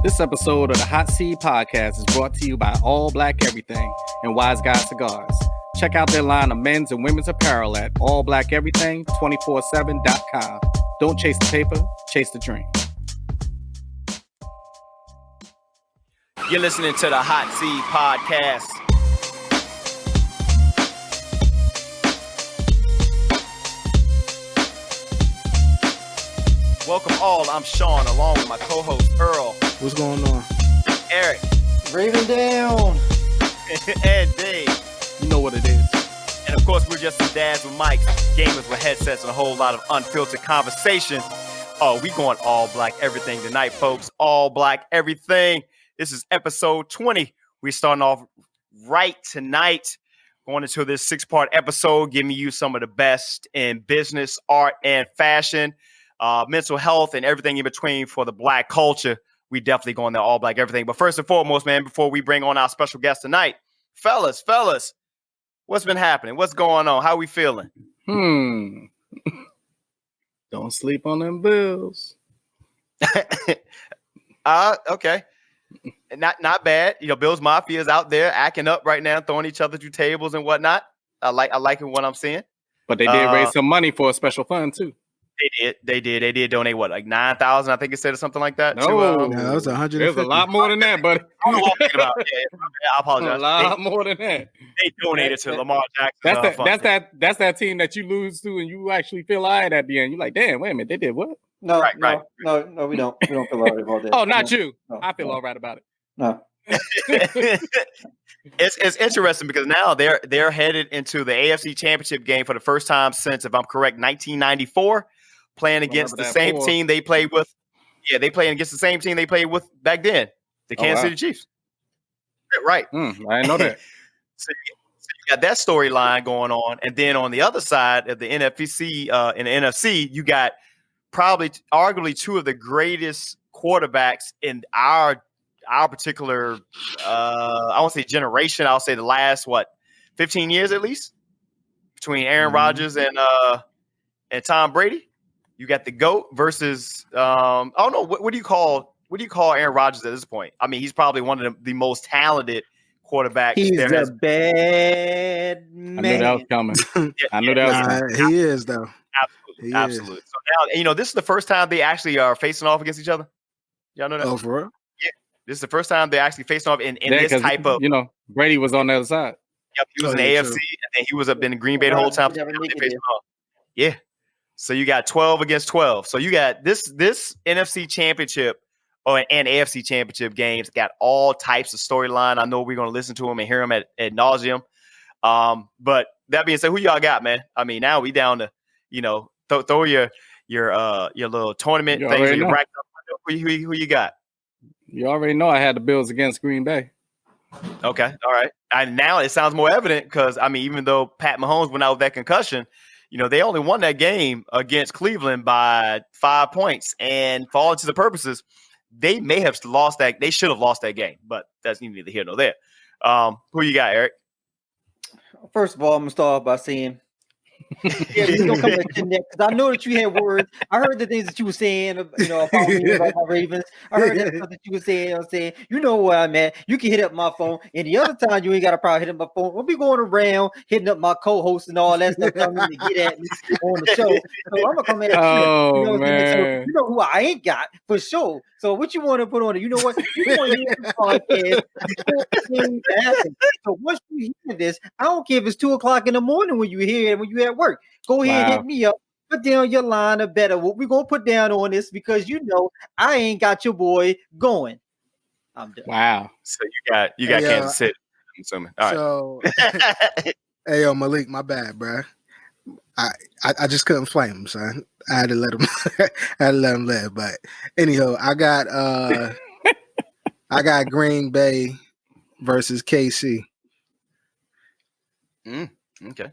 This episode of the Hot Seat Podcast is brought to you by All Black Everything and Wise Guy Cigars. Check out their line of men's and women's apparel at allblackeverything247.com. Don't chase the paper, chase the dream. You're listening to the Hot Seat Podcast. Welcome all. I'm Sean, along with my co-host Earl. What's going on? Eric. Raven down. And Dave. You know what it is. And of course, we're just some dads with mics, gamers with headsets, and a whole lot of unfiltered conversation. Oh, we going all black everything tonight, folks. All black everything. This is episode 20. We're starting off right tonight, going into this 6-part episode, giving you some of the best in business, art, and fashion, mental health, and everything in between for the black culture. We definitely going there all black everything. But first and foremost, man, before we bring on our special guest tonight, fellas, what's been happening? What's going on? How we feeling? Don't sleep on them bills. Okay. Not bad. You know, Bills Mafia is out there acting up right now, throwing each other through tables and whatnot. I like what I'm seeing. But they did raise some money for a special fund too. They did donate what, like 9,000, I think it said, or something like that. No, that was 100. There's a lot more than that, buddy. I don't know what I'm thinking about. Yeah, I apologize. A lot more than that. They donated to Lamar Jackson. That's that team that you lose to, and you actually feel all right at the end. You're like, damn, wait a minute, they did what? No, Right. no, we don't. We don't feel all right about that. Oh, not you. No, I feel all right about it. No. It's interesting because now they're headed into the AFC Championship game for the first time since, if I'm correct, 1994, playing against the same team they played with. Yeah, they playing against the same team they played with back then, the Kansas City Chiefs. Right. I didn't know that. So you got that storyline going on, and then on the other side of the NFC, in the NFC, you got arguably two of the greatest quarterbacks in our particular, I won't say generation. I'll say the last 15 years at least, between Aaron Rodgers and Tom Brady. You got the GOAT versus I don't know, what do you call Aaron Rodgers at this point? I mean, he's probably one of the most talented quarterbacks. He's a bad man. I knew that was coming. I knew that was coming. He is though. Absolutely. So now, this is the first time they actually are facing off against each other. Y'all know that? Oh, for real? Yeah. This is the first time they actually facing off in this type of. Brady was on the other side. Yep, he was in the AFC, and then he was up in Green Bay the whole time. Yeah. So you got 12 against 12. So you got this NFC Championship and AFC Championship games got all types of storyline. I know we're going to listen to them and hear them at nauseum. But that being said, who y'all got, man? I mean, now we down to, throw your little tournament things in your bracket. Who you got? You already know I had the Bills against Green Bay. Okay, all right. And now it sounds more evident because, I mean, even though Pat Mahomes went out with that concussion, they only won that game against Cleveland by 5 points. And for all intents and purposes, they may have lost that. They should have lost that game, but that's neither here nor there. Who you got, Eric? First of all, I'm gonna start off by saying, because I know that you had words. I heard the things that you were saying, about me, about my Ravens. I heard that stuff that you were saying. I'm saying, you know where I'm at. You can hit up my phone, and the other time you ain't got a problem hitting my phone. We'll be going around hitting up my co-host and all that stuff. Telling me to get at me on the show. So I'm gonna come at you. Oh man, so, you know who I ain't got for sure. So what you want to put on it? You know what? You want to hear the podcast. So once you hear this, I don't care if it's 2:00 in the morning when you hear it, when you at work. Go ahead and hit me up. Put down your line of better. What we're gonna put down on this because I ain't got your boy going. I'm done. Wow. So you got Kansas City. I'm assuming. All right. So hey yo, Malik, my bad, bro. I just couldn't flame him, son. I had to let him live. But anyhow, I got Green Bay versus KC. Okay.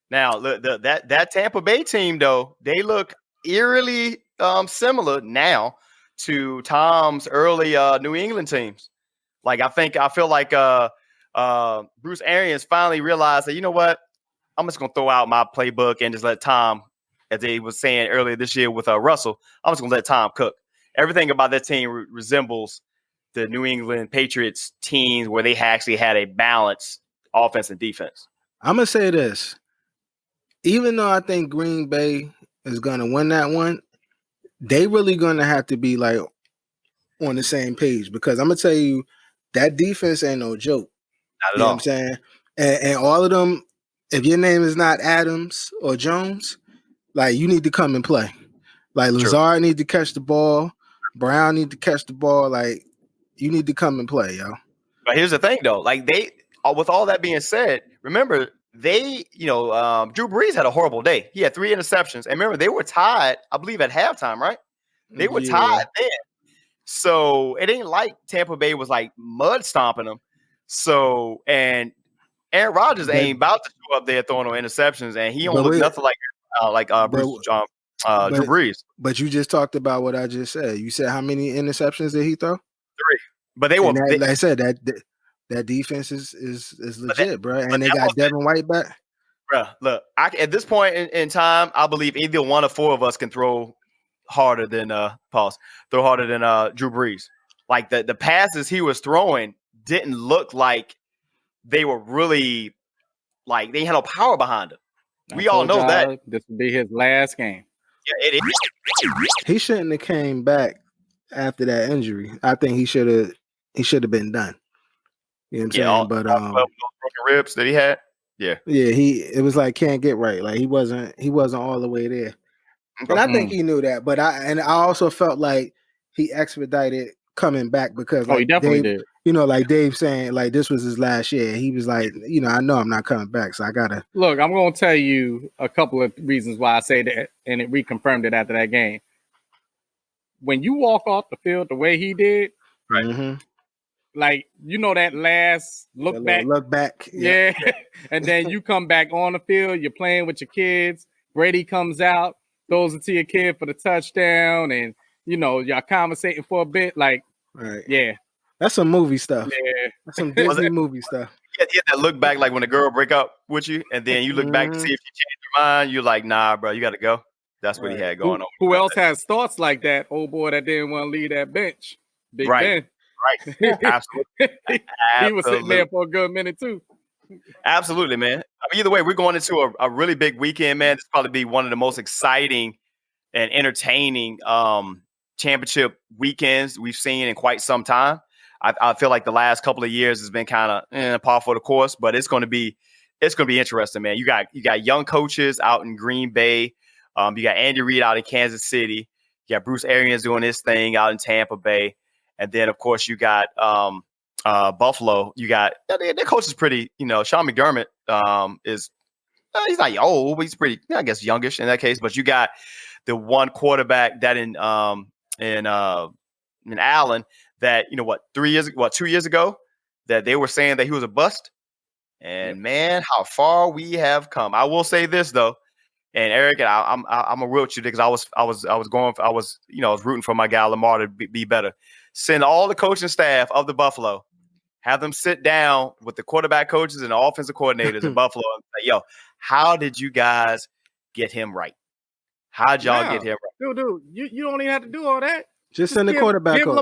Now, that Tampa Bay team, though, they look eerily similar now to Tom's early New England teams. Like, I feel like Bruce Arians finally realized that, you know what? I'm just going to throw out my playbook and just let Tom, as they was saying earlier this year with Russell, I'm just going to let Tom cook. everything about that team resembles the New England Patriots teams where they actually had a balanced offense and defense. I'm gonna say this. Even though I think Green Bay is gonna win that one, they really gonna have to be like on the same page, because I'm gonna tell you that defense ain't no joke. Not at You know all. what I'm saying? And all of them, if your name is not Adams or Jones, like, you need to come and play. Like, Lazard need to catch the ball, Brown need to catch the ball. Like, you need to come and play, yo. But here's the thing, though. Like, they, with all that being said, remember they, Drew Brees had a horrible day. He had 3 interceptions, and remember they were tied, I believe, at halftime, right? They were tied then. So it ain't like Tampa Bay was like mud stomping them. So, and Aaron Rodgers ain't about to show up there throwing no interceptions, and he don't look nothing like Drew Brees. But you just talked about what I just said. You said how many interceptions did he throw? 3. But they were, like I said, that defense is legit, bro. And they got Devin White back. Bro, look, at this point in time, I believe either one of 4 of us can throw harder than Drew Brees. Like the passes he was throwing didn't look like they were really, like, they had no power behind them. We all know that this would be his last game. Yeah, it is. He shouldn't have came back after that injury. I think he should have been done. You know what I'm saying? But those broken ribs that he had. Yeah. It was like can't get right. Like he wasn't all the way there. And I think he knew that. But I also felt like he expedited coming back, because he definitely did. Like Dave saying, like, this was his last year. He was like, I know I'm not coming back, so I gotta look. I'm gonna tell you a couple of reasons why I say that, and it reconfirmed it after that game. When you walk off the field the way he did, right? Mm-hmm. Like, that last look back, yeah. And then you come back on the field, you're playing with your kids. Brady comes out, throws it to your kid for the touchdown, and y'all conversating for a bit. Like, right, yeah, that's some movie stuff. Yeah, that's some Disney movie stuff. You get that look back, like when a girl break up with you, and then you look back to see if you change your mind. You're like, nah, bro, you got to go. That's what he had going on. Who else has thoughts like that? Old boy that didn't want to leave that bench. Big Ben. Right. Absolutely. He was sitting there for a good minute too. Absolutely, man. I mean, either way, we're going into a really big weekend, man. This probably be one of the most exciting and entertaining championship weekends we've seen in quite some time. I feel like the last couple of years has been kind of par for the course, but it's going to be interesting, man. You got young coaches out in Green Bay. You got Andy Reid out in Kansas City. You got Bruce Arians doing his thing out in Tampa Bay. And then, of course, you got Buffalo. You got their coach is pretty. Sean McDermott he's not old, but he's pretty, I guess, youngish in that case. But you got the one quarterback that in Allen that 2 years ago that they were saying that he was a bust. And man, how far we have come. I will say this though, and Eric, and I'm a real with you because I was rooting for my guy Lamar to be better. Send all the coaching staff of the Buffalo, have them sit down with the quarterback coaches and the offensive coordinators in Buffalo and say, yo, how did you guys get him right? How'd y'all get him right? Dude, you don't even have to do all that. Just send the quarterback coach.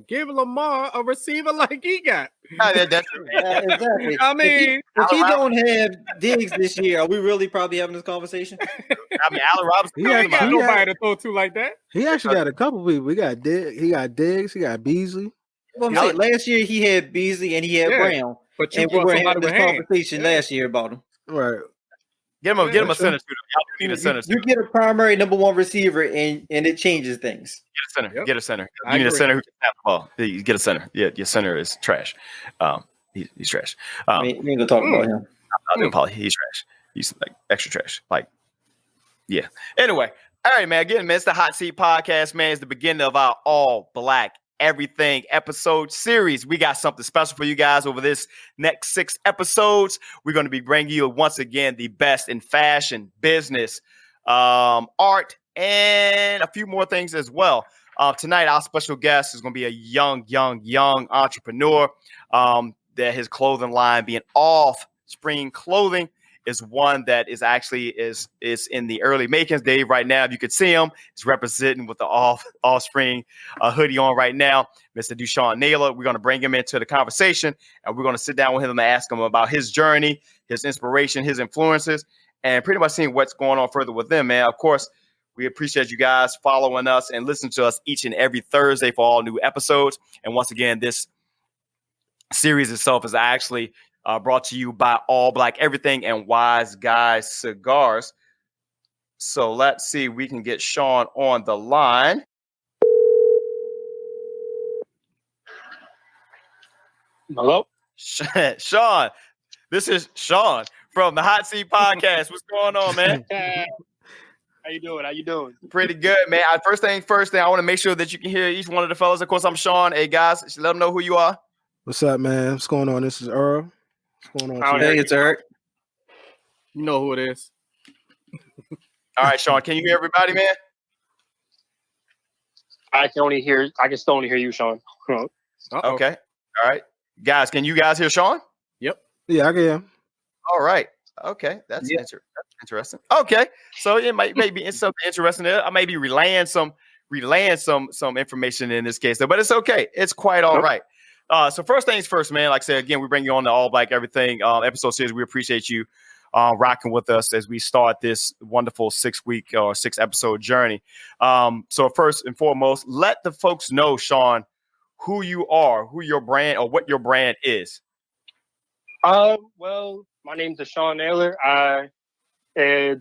Give Lamar a receiver like he got. Exactly. I mean, if he don't have Diggs this year, are we really probably having this conversation? I mean, Allen Robinson. He ain't got nobody to throw to like that. He actually got a couple people. He got Diggs. He got Beasley. Well, I'm saying, last year he had Beasley and he had Brown. But and we were having this conversation last year about him. Right. Get him a center too. Y'all need a center. You get a primary number one receiver and it changes things. Get a center. You need a center who can snap the ball. You get a center. Yeah, your center is trash. He's trash. We ain't gonna talk about him. I'm not gonna he's trash. He's like extra trash. Like, yeah. Anyway, all right, man. Again, man, it's the Hot Seat Podcast, man. It's the beginning of our all black everything episode series. We got something special for you guys over this next 6 episodes. We're going to be bringing you once again the best in fashion, business, art, and a few more things as well. Tonight, our special guest is going to be a young entrepreneur that his clothing line being Offspring Clothing is one that is actually is in the early makings. Dave, right now, if you could see him, is representing with the Offspring hoodie on right now. Mr. DuShawn Naylor. We're going to bring him into the conversation, and we're going to sit down with him and ask him about his journey, his inspiration, his influences, and pretty much seeing what's going on further with them, man. Of course, we appreciate you guys following us and listening to us each and every Thursday for all new episodes. And once again, this series itself is actually brought to you by All Black Everything and Wise Guys Cigars. So let's see if we can get Sean on the line. Hello? Sean, this is Sean from the Hot Seat Podcast. What's going on, man? How you doing? How you doing? Pretty good, man. First thing, I want to make sure that you can hear each one of the fellas. Of course, I'm Sean. Hey, guys, let them know who you are. What's up, man? What's going on? This is Earl. What's going on? Hey, it's Eric. You know who it is. All right, Sean, can you hear everybody, man? I can still only hear you, Sean. Uh-oh. Okay. All right. Guys, can you guys hear Sean? Yep. Yeah, I can hear him. All right. Okay. That's interesting. Okay. So it might be something interesting there. I may be relaying some information in this case, but it's okay. It's quite all right. So first things first, man. Like I said, again, we bring you on the All Black Everything episode series. We appreciate you rocking with us as we start this wonderful 6-week or 6-episode journey. So first and foremost, let the folks know, Sean, who you are, who your brand or what your brand is. Well, my name's DuShawn Naylor. I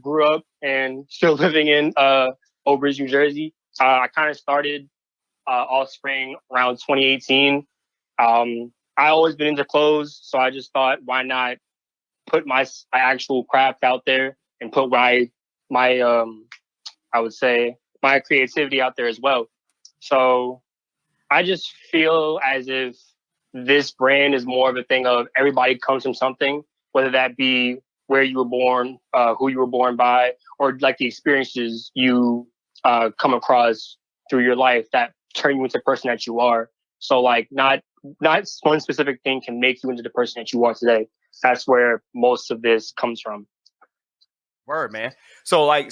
grew up and still living in Oak Ridge, New Jersey. I kind of started Offspring around 2018. I always been into clothes, so I just thought, why not put my actual craft out there and put my I would say my creativity out there as well. So I just feel as if this brand is more of a thing of everybody comes from something, whether that be where you were born, who you were born by, or like the experiences you come across through your life that turn you into the person that you are. So like not one specific thing can make you into the person that you are today. That's where most of this comes from. Word, man. So I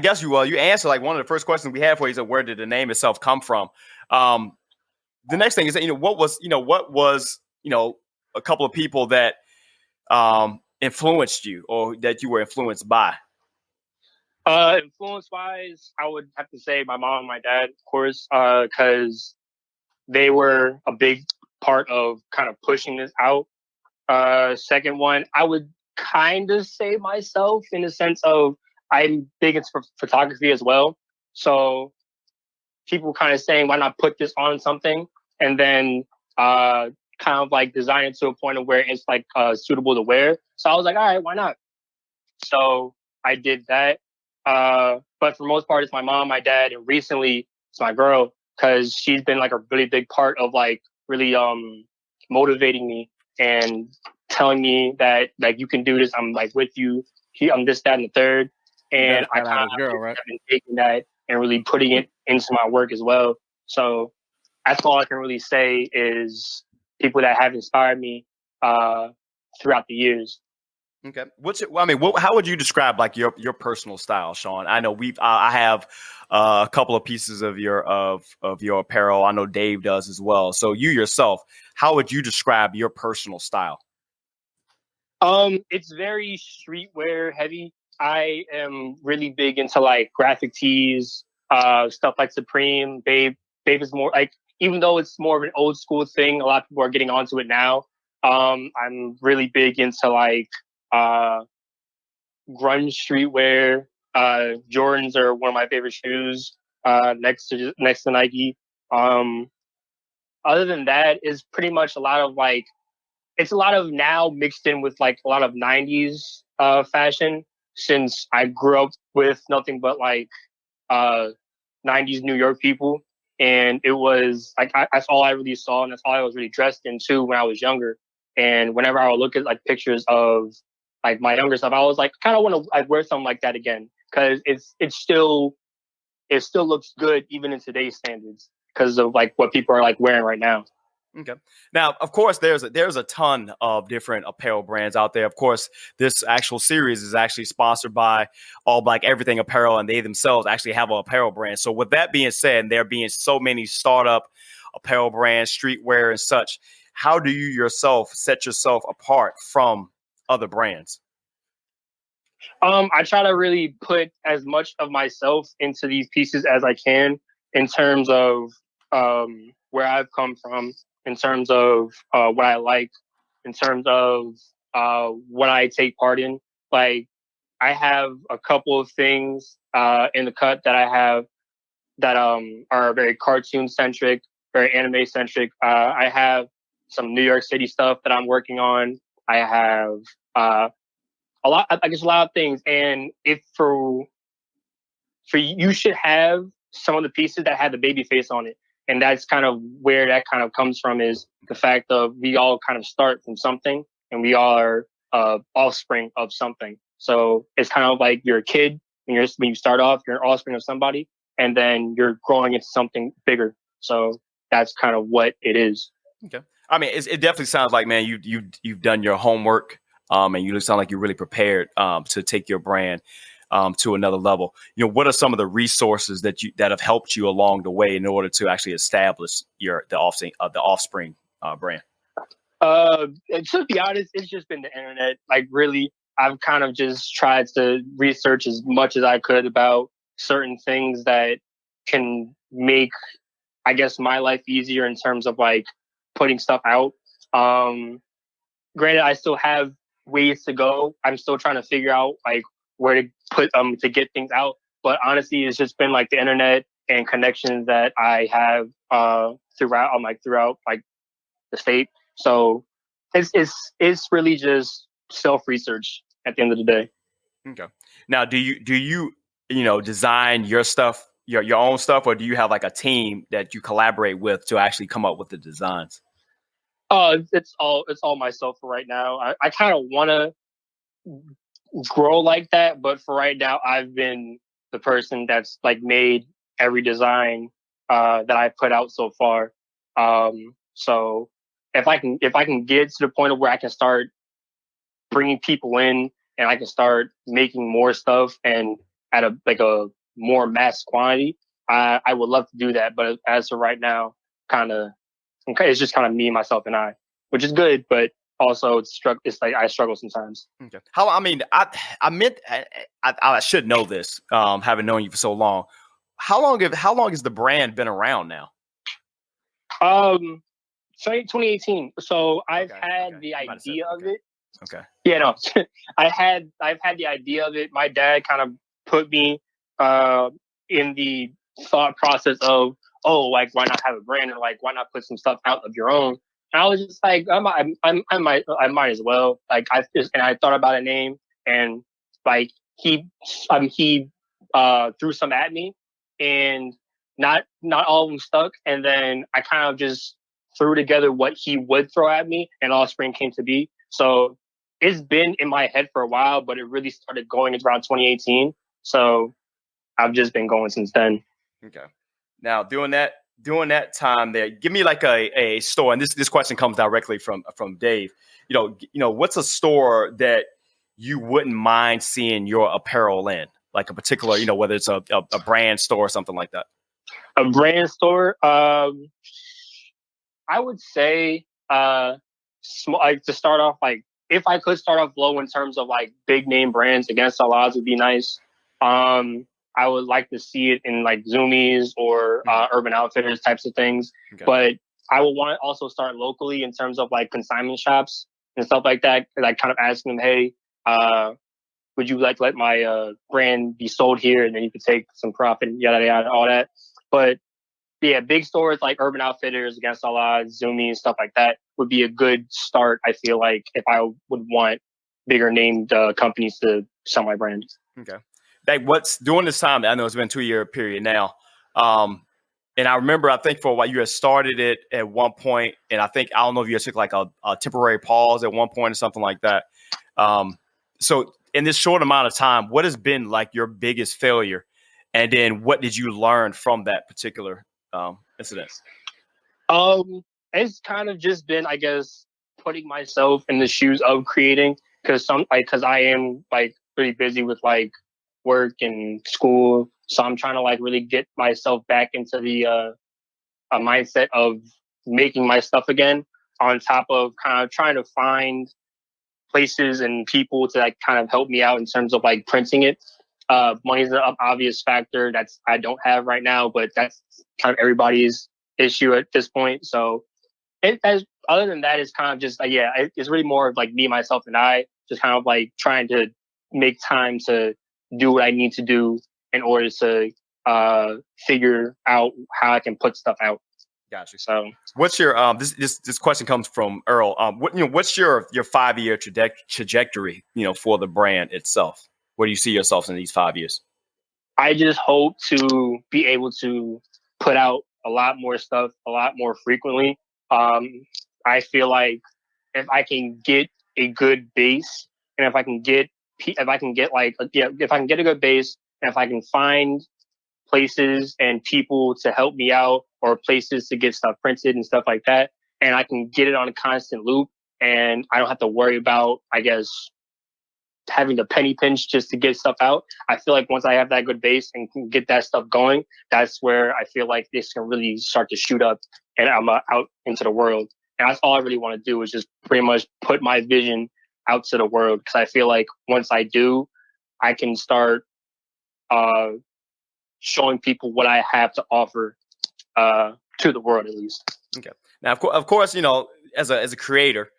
guess you answered like one of the first questions we had for you is where did the name itself come from? The next thing is that, what was a couple of people that influenced you or that you were influenced by? Influence wise, I would have to say my mom and my dad, of course, because they were a big part of kind of pushing this out. Second one, I would kind of say myself in the sense of I'm big into photography as well. So people kind of saying, why not put this on something and then kind of like design it to a point of where it's like suitable to wear. So I was like, all right, why not? So I did that. But for the most part, it's my mom, my dad, and recently it's my girl, because she's been like a really big part of like really motivating me and telling me that like you can do this. I'm like with you. I'm this, that, and the third. And I kind of have been taking that and really putting it into my work as well. So that's all I can really say is people that have inspired me throughout the years. Okay. How would you describe like your personal style, Sean? I know I have a couple of pieces of your apparel. I know Dave does as well. So you yourself, how would you describe your personal style? It's very streetwear heavy. I am really big into like graphic tees, stuff like Supreme, Babe. Babe is more like, even though it's more of an old school thing, a lot of people are getting onto it now. I'm really big into like grunge streetwear. Jordans are one of my favorite shoes, next to Nike. Other than that, is pretty much a lot of like, it's a lot of now mixed in with like a lot of 90s fashion, since I grew up with nothing but like 90s New York people. And it was like, that's all I really saw. And that's all I was really dressed into when I was younger. And whenever I would look at like pictures of like my younger stuff, I was like, kind of want to like wear something like that again. Cause it still looks good even in today's standards because of like what people are like wearing right now. Okay. Now, of course, there's a ton of different apparel brands out there. Of course, this actual series is actually sponsored by All Black Everything Apparel, and they themselves actually have an apparel brand. So with that being said, and there being so many startup apparel brands, streetwear and such, how do you yourself set yourself apart from other brands? I try to really put as much of myself into these pieces as I can in terms of where I've come from, in terms of what I like, in terms of what I take part in. Like, I have a couple of things in the cut that I have that are very cartoon centric, very anime centric. I have some New York City stuff that I'm working on. I have a lot, I guess, a lot of things. And if for you should have some of the pieces that had the baby face on it. And that's kind of where that kind of comes from, is the fact of we all kind of start from something, and we all are offspring of something. So it's kind of like you're a kid when you start off, you're an offspring of somebody, and then you're growing into something bigger. So that's kind of what it is. Okay. I mean, it definitely sounds like, man, you've done your homework, and you sound like you're really prepared to take your brand to another level. You know, what are some of the resources that have helped you along the way in order to actually establish the offspring brand? To be honest, it's just been the internet. Like, really, I've kind of just tried to research as much as I could about certain things that can make, I guess, my life easier in terms of like putting stuff out. Granted, I still have ways to go. I'm still trying to figure out like where to put to get things out. But honestly, it's just been like the internet and connections that I have throughout like the state. So it's really just self research at the end of the day. Okay. Now, do you design your stuff, your own stuff, or do you have like a team that you collaborate with to actually come up with the designs? It's all myself for right now. I kind of want to grow like that, but for right now, I've been the person that's like made every design that I've put out so far. So if I can get to the point of where I can start bringing people in and I can start making more stuff and at a more mass quantity, I would love to do that. But as of right now, it's just kind of me, myself, and I, which is good, but also it's like I struggle sometimes. Okay. I should know this, having known you for so long. How long has the brand been around now? 2018. So I've had the idea of it. Okay. Yeah, no, I've had the idea of it. My dad kind of put me in the thought process of, oh, like, why not have a brand, and like, why not put some stuff out of your own? And I was just like, I might as well. Like, I thought about a name, and like he threw some at me, and not all of them stuck. And then I kind of just threw together what he would throw at me, and Offspring came to be. So it's been in my head for a while, but it really started going around 2018. So I've just been going since then. Okay. Now, during that time there, give me like a store, and this question comes directly from Dave. You know, what's a store that you wouldn't mind seeing your apparel in, like a particular, whether it's a brand store or something like that? A brand store, I would say, like, to start off, like, if I could start off low in terms of like big name brands, Against All Odds would be nice. I would like to see it in like Zoomies or Urban Outfitters types of things. Okay. But I would want to also start locally in terms of like consignment shops and stuff like that. Like, kind of asking them, hey, would you like to let my brand be sold here, and then you could take some profit, yada yada, all that. But yeah, big stores like Urban Outfitters, Against All Odds, Zoomies, stuff like that would be a good start. I feel like if I would want bigger named companies to sell my brand. Okay. Like, what's during this time? I know it's been a 2-year period now. And I remember, I think for a while you had started it at one point, and I don't know if you took like a temporary pause at one point or something like that. So in this short amount of time, what has been like your biggest failure? And then what did you learn from that particular incident? it's kind of just been, I guess, putting myself in the shoes of creating, because I am like pretty busy with like work and school, so I'm trying to like really get myself back into the a mindset of making my stuff again, on top of kind of trying to find places and people to like kind of help me out in terms of like printing it. Money's an obvious factor that's I don't have right now, but that's kind of everybody's issue at this point. So other than that, it's kind of just it's really more of like me, myself, and I just kind of like trying to make time to do what I need to do in order to figure out how I can put stuff out. Gotcha. So, what's your this question comes from Earl. What's your 5-year trajectory, for the brand itself? Where do you see yourself in these 5 years? I just hope to be able to put out a lot more stuff, a lot more frequently. I feel like if I can get a good base, and if I can get a good base, and if I can find places and people to help me out, or places to get stuff printed and stuff like that, and I can get it on a constant loop, and I don't have to worry about, I guess, having to penny pinch just to get stuff out. I feel like once I have that good base and can get that stuff going, that's where I feel like this can really start to shoot up, and I'm out into the world. And that's all I really want to do, is just pretty much put my vision out to the world, because I feel like once I do, I can start showing people what I have to offer to the world, at least. Okay. Now, of course, as a creator,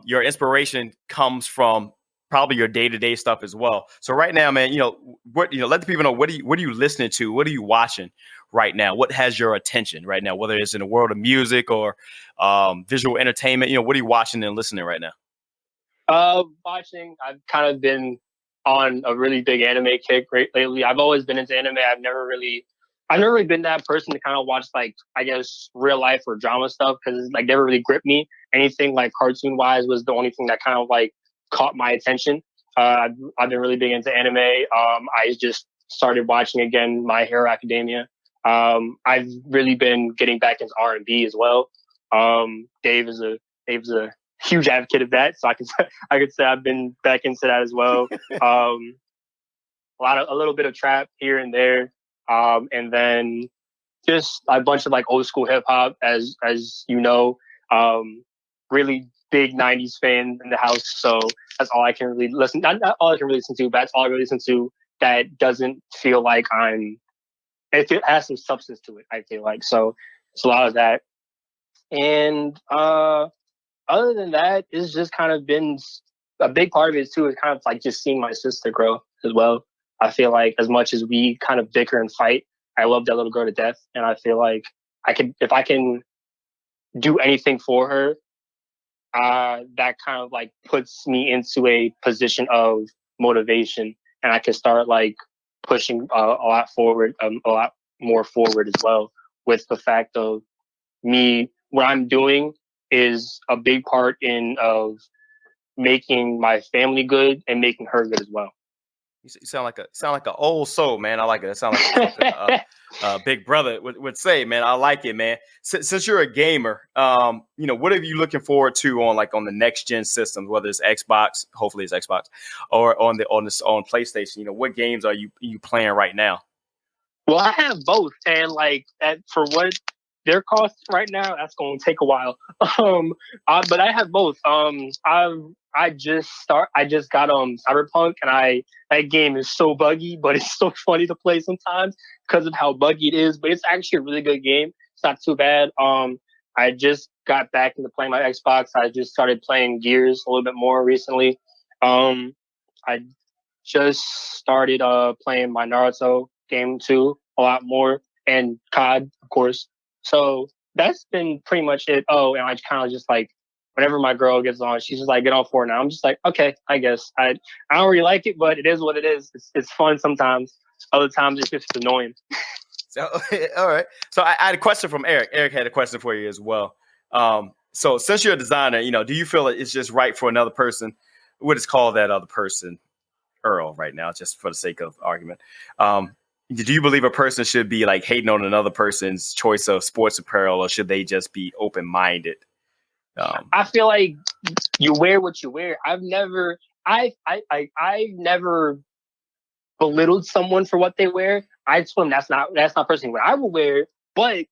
your inspiration comes from probably your day-to-day stuff as well. So right now, man, let the people know, what are you listening to? What are you watching right now? What has your attention right now, whether it's in the world of music or visual entertainment? What are you watching and listening right now? Watching, I've kind of been on a really big anime kick lately. I've always been into anime. I've never really been that person to kind of watch, like, I guess, real life or drama stuff, because like never really gripped me. Anything like cartoon wise was the only thing that kind of like caught my attention. I've been really big into anime. I just started watching again My Hero Academia. I've really been getting back into R&B as well. Dave is a huge advocate of that, so I could say I've been back into that as well. A little bit of trap here and there, and then just a bunch of like old school hip hop, as you know. Really big '90s fan in the house, so that's all I can really listen. Not all I can really listen to, but that's all I really listen to. That doesn't feel like it has some substance to it, I feel like. So it's a lot of that, and other than that, it's just kind of been a big part of it too. Is kind of like just seeing my sister grow as well. I feel like as much as we kind of bicker and fight, I love that little girl to death, and I feel like if I can do anything for her, that kind of like puts me into a position of motivation, and I can start like pushing a lot more forward as well, with the fact of me, what I'm doing is a big part of making my family good and making her good as well. You sound like an old soul, man. I like it. That sounds like something Big Brother would say, man. I like it, man. Since you're a gamer, what are you looking forward to on the next gen systems, whether it's Xbox, hopefully it's Xbox, or on PlayStation? What games are you playing right now? Well, I have both, and like for what their costs right now, that's going to take a while. But I have both. I just got Cyberpunk, and that game is so buggy, but it's so funny to play sometimes because of how buggy it is. But it's actually a really good game. It's not too bad. I just got back into playing my Xbox. I just started playing Gears a little bit more recently. I just started playing my Naruto game too a lot more, and COD, of course. So that's been pretty much it. Oh, and I kind of just like, whenever my girl gets on, she's just like, get on Fortnite. I'm just like, okay, I guess. I don't really like it, but it is what it is. It's fun sometimes. Other times it's just annoying. So, all right. So I had a question from Eric. Eric had a question for you as well. So since you're a designer, do you feel it's just right for another person? We'll just call that other person Earl right now, just for the sake of argument. do you believe a person should be like hating on another person's choice of sports apparel, or should they just be open-minded? I feel like you wear what you wear. I've never belittled someone for what they wear. I told them that's not personally what I would wear, but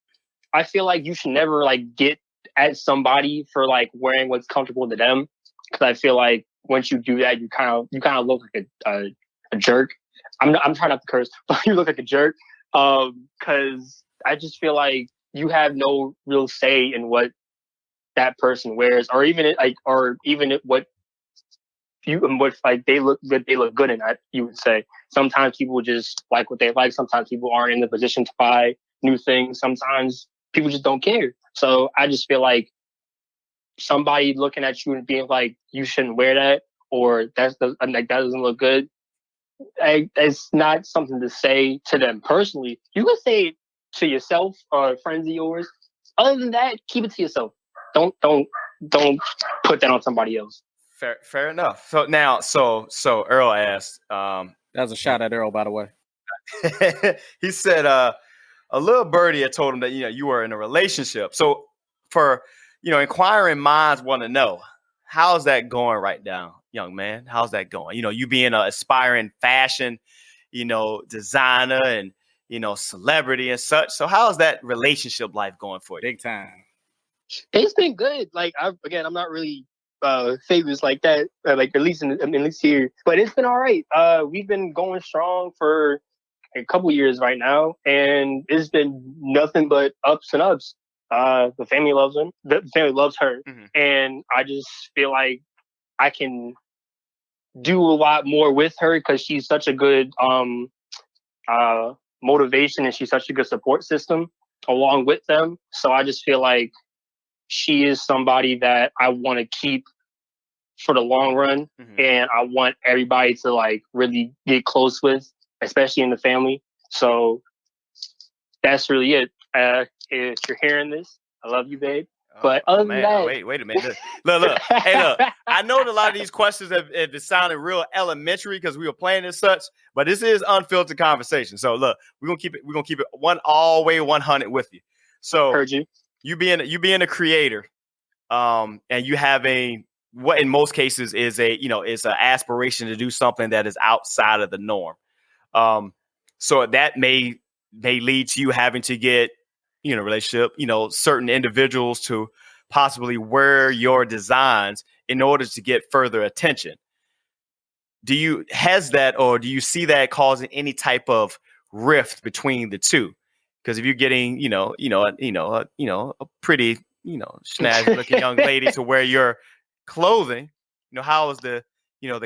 I feel like you should never like get at somebody for like wearing what's comfortable to them, because I feel like once you do that, you kind of look like a jerk. I'm trying not to curse, but you look like a jerk. Because I just feel like you have no real say in what that person wears, or even what like they look good in that, you would say. Sometimes people just like what they like. Sometimes people aren't in the position to buy new things. Sometimes people just don't care. So I just feel like somebody looking at you and being like, you shouldn't wear that, or that doesn't look good. It's not something to say to them personally. You can say it to yourself or friends of yours. Other than that, keep it to yourself. Don't put that on somebody else. Fair enough. So now, so Earl asked. That was a shot at Earl, by the way. He said, a little birdie had told him that you were in a relationship. So for inquiring minds want to know, how's that going right now, young man? How's that going? You being an aspiring fashion, designer and celebrity and such. So how's that relationship life going for you? Big time. It's been good. Like I'm not really famous like that, like at least here, but it's been all right. We've been going strong for a couple years right now, and it's been nothing but ups and ups. The family loves him. The family loves her, and I just feel like I can do a lot more with her because she's such a good motivation, and she's such a good support system along with them. So I just feel like she is somebody that I want to keep for the long run, and I want everybody to like really get close with, especially in the family. So that's really it. If you're hearing this, I love you, babe. But other than that, wait a minute. Look. Hey, look. I know that a lot of these questions have sounded real elementary because we were playing as such, but this is unfiltered conversation. So look, we're gonna keep it all the way 100 with you. So heard you. You being a creator, and you having what in most cases is is an aspiration to do something that is outside of the norm. So that may lead to you having to get relationship, certain individuals to possibly wear your designs in order to get further attention. Do you see that causing any type of rift between the two? Because if you're getting, a pretty, snazzy looking young lady to wear your clothing, how is the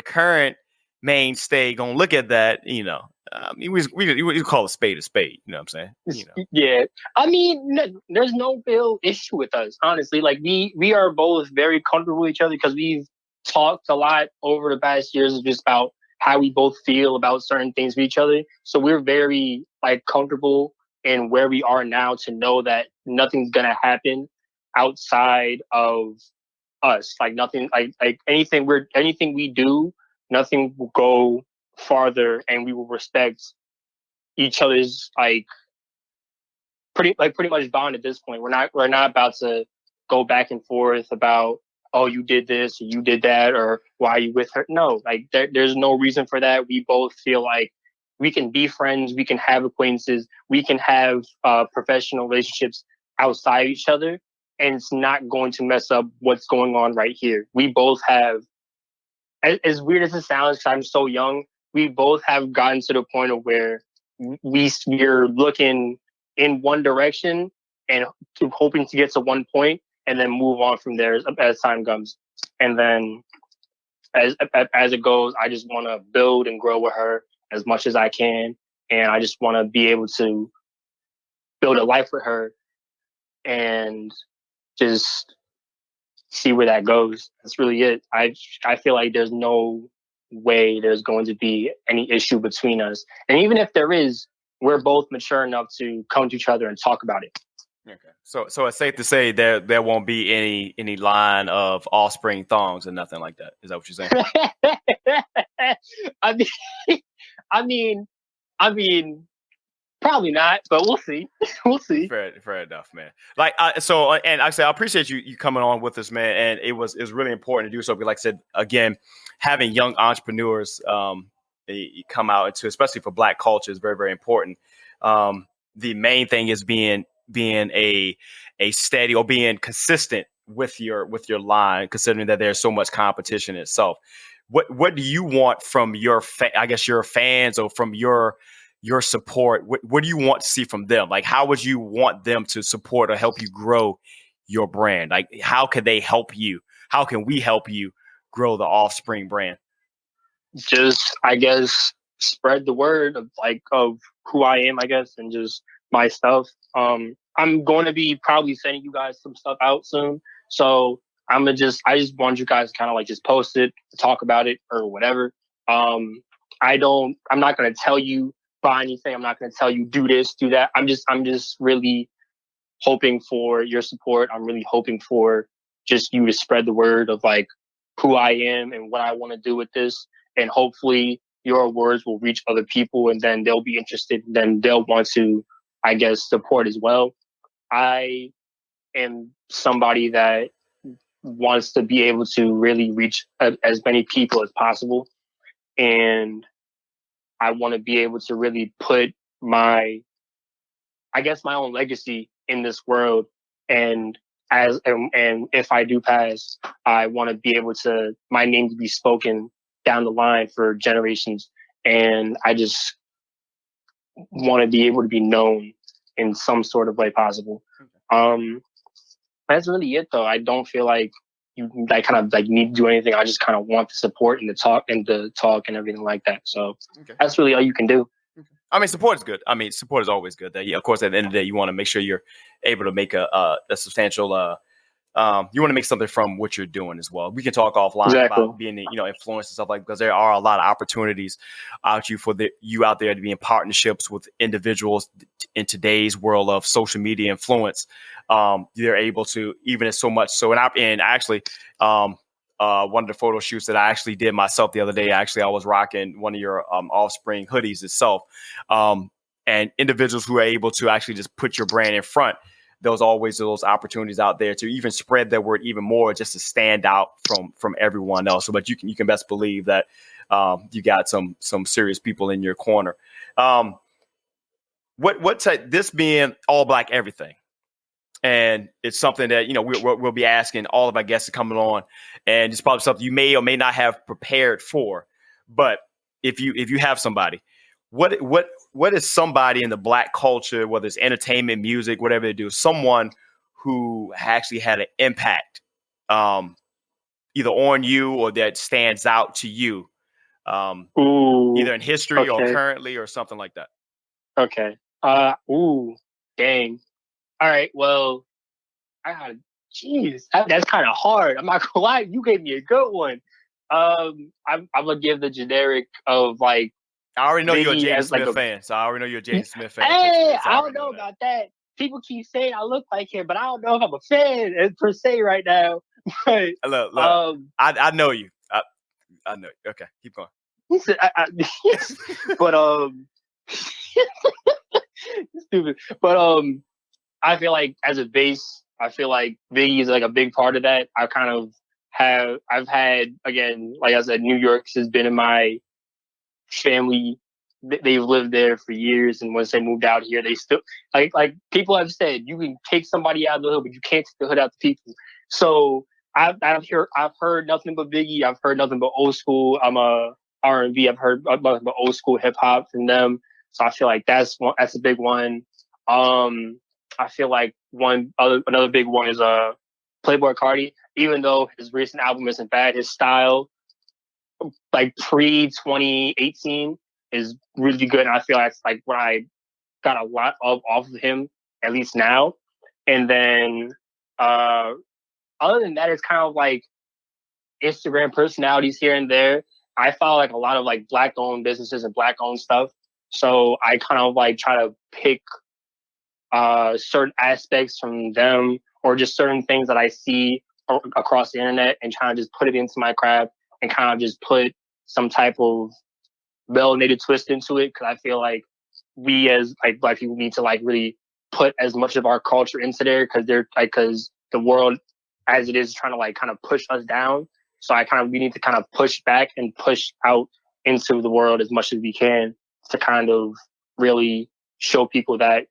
current mainstay gonna look at that? We call a spade a spade. You know what I'm saying? Yeah, I mean, there's no real issue with us, honestly. Like we are both very comfortable with each other because we've talked a lot over the past years just about how we both feel about certain things with each other. So we're very like comfortable in where we are now to know that nothing's gonna happen outside of us. Like nothing, like anything we do, nothing will go farther, and we will respect each other's pretty much bond at this point. We're not about to go back and forth about, oh, you did this or you did that or why are you with her. No, like there's no reason for that. We both feel like we can be friends, we can have acquaintances, we can have professional relationships outside each other, and it's not going to mess up what's going on right here. We both have, as weird as it sounds, because I'm so young, we both have gotten to the point of where we're looking in one direction and hoping to get to one point and then move on from there as time comes. And then as it goes, I just want to build and grow with her as much as I can. And I just want to be able to build a life with her and just see where that goes. That's really it. I feel like there's no way there's going to be any issue between us. And even if there is, we're both mature enough to come to each other and talk about it. Okay. So it's safe to say there won't be any line of offspring thongs or nothing like that. Is that what you're saying? I mean, Probably not, but we'll see. We'll see. Fair enough, man. Like, and I said, I appreciate you coming on with us, man. And it was really important to do so. Because, like I said, again, having young entrepreneurs come out into, especially for Black culture, is very, very important. The main thing is being a steady or being consistent with your line, considering that there's so much competition itself. What do you want from your your fans, or from your support? What do you want to see from them? Like, how would you want them to support or help you grow your brand? Like, how can they help you? How can we help you grow the Offspring brand? Just, I guess, spread the word of who I am, I guess, and just my stuff. I'm going to be probably sending you guys some stuff out soon. So I just want you guys to kind of like just post it, talk about it, or whatever. I'm not going to tell you buy anything. I'm not going to tell you do this, do that. I'm just really hoping for your support. I'm really hoping for just you to spread the word of like who I am and what I want to do with this. And hopefully your words will reach other people, and then they'll be interested. And then they'll want to, I guess, support as well. I am somebody that wants to be able to really reach as many people as possible. And I want to be able to really put my own legacy in this world. And if I do pass, I want to be able to, my name to be spoken down the line for generations. And I just want to be able to be known in some sort of way possible. That's really it, though. I don't feel like I kind of like need to do anything. I just kind of want the support and the talk and everything like that. So that's really all you can do. I mean, support is good. I mean, support is always good. Of course, at the end of the day, you want to make sure you're able to make a substantial. You want to make something from what you're doing as well. We can talk offline about being, influence and stuff like, because there are a lot of opportunities out there to be in partnerships with individuals in today's world of social media influence. They're able to, even as so much so. And actually, one of the photo shoots that I actually did myself the other day, I was rocking one of your Offspring hoodies itself. And individuals who are able to actually just put your brand in front, there's always those opportunities out there to even spread their word even more, just to stand out from everyone else. So, but you can best believe that you got some serious people in your corner. This being all Black everything, and it's something that we'll be asking all of our guests coming on, and it's probably something you may or may not have prepared for. But if you have somebody, what is somebody in the Black culture, whether it's entertainment, music, whatever they do, someone who actually had an impact, either on you or that stands out to you, either in history or currently or something like that? Okay. Dang. All right. Well, that's kind of hard. I'm not gonna lie. You gave me a good one. I'm gonna give the generic of like. I already know you're a Jaden Smith fan, so I already know you're a Jaden Smith fan. Hey, I don't know about that. People keep saying I look like him, but I don't know if I'm a fan per se right now. But, look, I know you. I know you. Okay, keep going. He said, but stupid. But I feel like as a base, I feel like Biggie is like a big part of that. I've had, again, like I said, New York has been in my family. They've lived there for years, and once they moved out here, they still like people have said, you can take somebody out of the hood, but you can't take the hood out the people. So I've heard nothing but Biggie. I've heard nothing but old school. I'm a R&B. I've heard nothing but old school hip hop from them. So I feel like that's a big one. I feel like another big one is Playboy Cardi. Even though his recent album isn't bad, his style, like pre-2018, is really good. And I feel like that's like what I got a lot off of him, at least now. And then other than that, it's kind of like Instagram personalities here and there. I follow like a lot of like Black-owned businesses and Black-owned stuff. So I kind of like try to pick certain aspects from them, or just certain things that I see across the internet, and try to just put it into my craft and kind of just put some type of melanated twist into it. Because I feel like we as like Black people need to like really put as much of our culture into there, because the world as it is trying to like kind of push us down. So we need to kind of push back and push out into the world as much as we can to kind of really show people that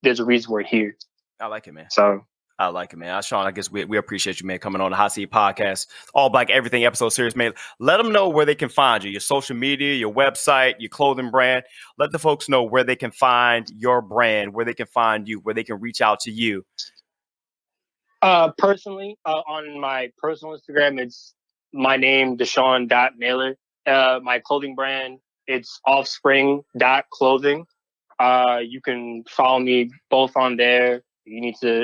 there's a reason we're here. I like it, man. So I like it, man. Sean, I guess we appreciate you, man, coming on the Hot Seat Podcast, All Black Everything episode series, man. Let them know where they can find you, your social media, your website, your clothing brand. Let the folks know where they can find your brand, where they can find you, where they can reach out to you. Personally, on my personal Instagram, it's my name, DuShawn.Naylor. My clothing brand, it's offspring.clothing. You can follow me both on there.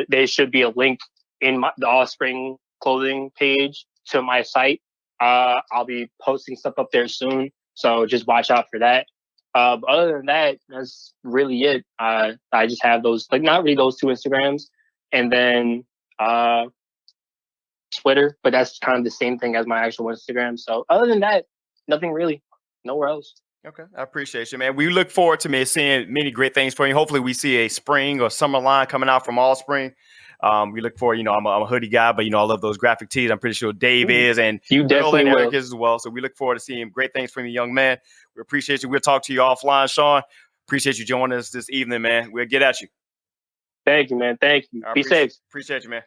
There should be a link in the Offspring clothing page to my site. I'll be posting stuff up there soon, so just watch out for that. But other than that, that's really it. I just have those, like, not really those two Instagrams, and then Twitter, but that's kind of the same thing as my actual Instagram. So other than that, nothing really, nowhere else. Okay, I appreciate you, man. We look forward to seeing many great things for you. Hopefully, we see a spring or summer line coming out from Allspring. We look forward. I'm a hoodie guy, but I love those graphic tees. I'm pretty sure Dave is, and you definitely and Eric will. is as well. So we look forward to seeing great things from you, young man. We appreciate you. We'll talk to you offline, Sean. Appreciate you joining us this evening, man. We'll get at you. Thank you, man. Thank you. Be safe. Appreciate you, man.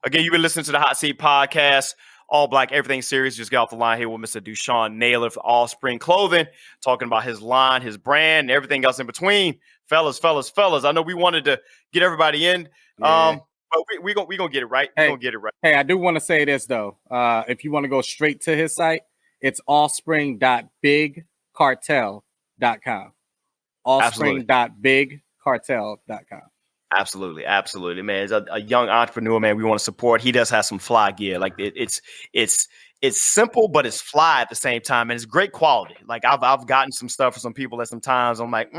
Again, you've been listening to the Hot Seat Podcast, All Black Everything series. Just got off the line here with Mr. DuShawn Naylor for Allspring Clothing, talking about his line, his brand, and everything else in between. Fellas. I know we wanted to get everybody in, but we're gonna get it right. We're gonna get it right. Hey, I do want to say this though. If you want to go straight to his site, it's offspring.bigcartel.com. Offspring.bigcartel.com. Absolutely, man. As a young entrepreneur, man, we want to support. He does have some fly gear. Like it's simple, but it's fly at the same time, and it's great quality. Like I've gotten some stuff for some people that sometimes I'm like,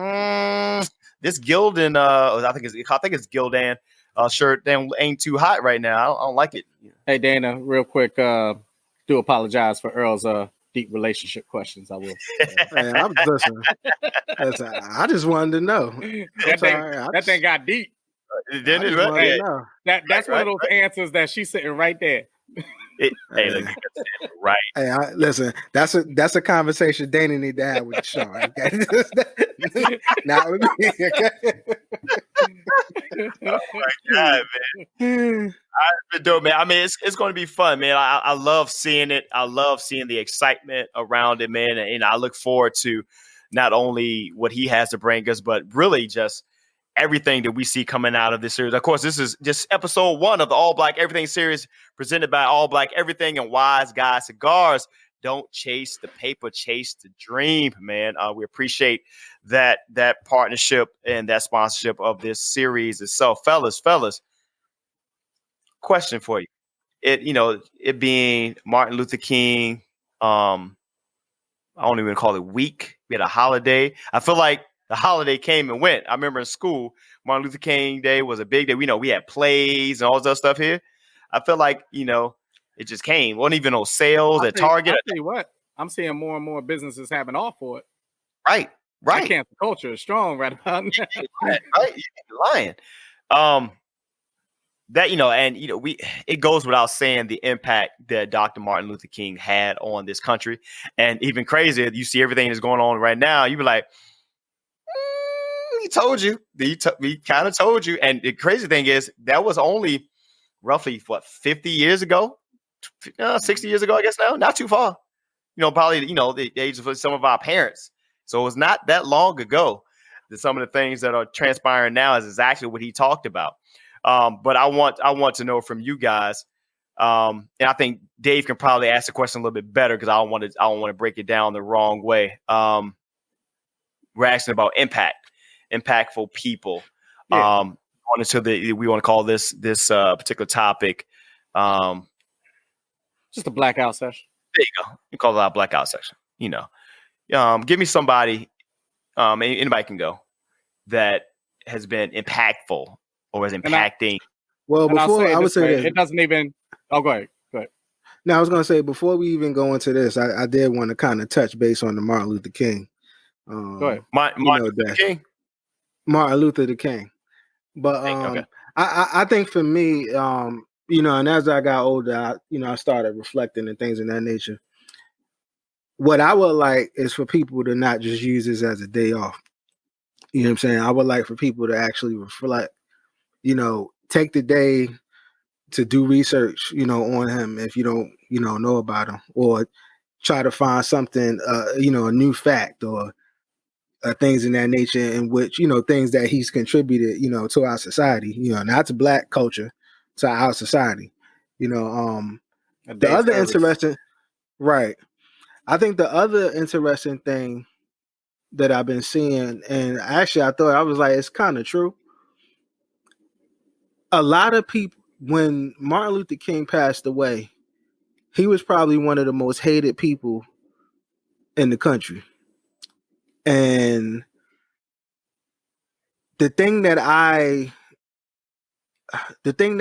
this Gildan, I think it's Gildan shirt ain't too hot right now. I don't like it. Hey Dana, real quick, do apologize for Earl's deep relationship questions. I will. Hey, listen, I just wanted to know. That thing got deep. Didn't it? Hey, that's one of those answers that she's sitting right there. Look, right. Hey, listen. That's a conversation Dana need to have with Sean. Okay? Not with me. Okay? Oh my God, man! I've been doing, man. I mean, it's going to be fun, man. I love seeing it. I love seeing the excitement around it, man. And I look forward to not only what he has to bring us, but really just everything that we see coming out of this series. Of course, this is just episode 1 of the All Black Everything series presented by All Black Everything and Wise Guy Cigars. Don't chase the paper, chase the dream, man. We appreciate that partnership and that sponsorship of this series itself. Fellas, question for you. It being Martin Luther King, I don't even call it week. We had a holiday. I feel like the holiday came and went. I remember in school, Martin Luther King Day was a big day. We had plays and all this other stuff here. I feel like, it just came. Wasn't even no sales at Target. I'll tell you what, I'm seeing more and more businesses having off for it. Right. That cancel culture is strong right about now. Right. You're lying. It goes without saying the impact that Dr. Martin Luther King had on this country. And even crazier, you see everything that's going on right now. You be like, he told you. He kind of told you. And the crazy thing is that was only roughly 50 years ago, 60 years ago, I guess now, not too far, probably, the age of some of our parents. So it was not that long ago that some of the things that are transpiring now is exactly what he talked about. But I want to know from you guys. And I think Dave can probably ask the question a little bit better because I don't want to break it down the wrong way. We're asking about impactful people. Yeah. We want to call this particular topic. Just a blackout session. There you go. You call it our blackout section. Give me somebody, anybody can go, that has been impactful or is impacting. Well, before I would say that it doesn't even. Oh, go ahead. Now I was going to say before we even go into this, I did want to kind of touch base on the Martin Luther King Go ahead. You know, that Martin Luther the King. But Okay. I think for me, you know, and as I got older, I started reflecting and things of that nature. What I would like is for people to not just use this as a day off. You know what I'm saying? I would like for people to actually reflect, you know, take the day to do research, you know, on him if you don't, you know about him, or try to find something, you know, a new fact or things in that nature in which, you know, things that he's contributed, you know, to our society, you know, not to Black culture, to our society. You know, the other interesting, right. I think the other interesting thing that I've been seeing, and actually I was like, it's kind of true. A lot of people, when Martin Luther King passed away, he was probably one of the most hated people in the country. And the thing that I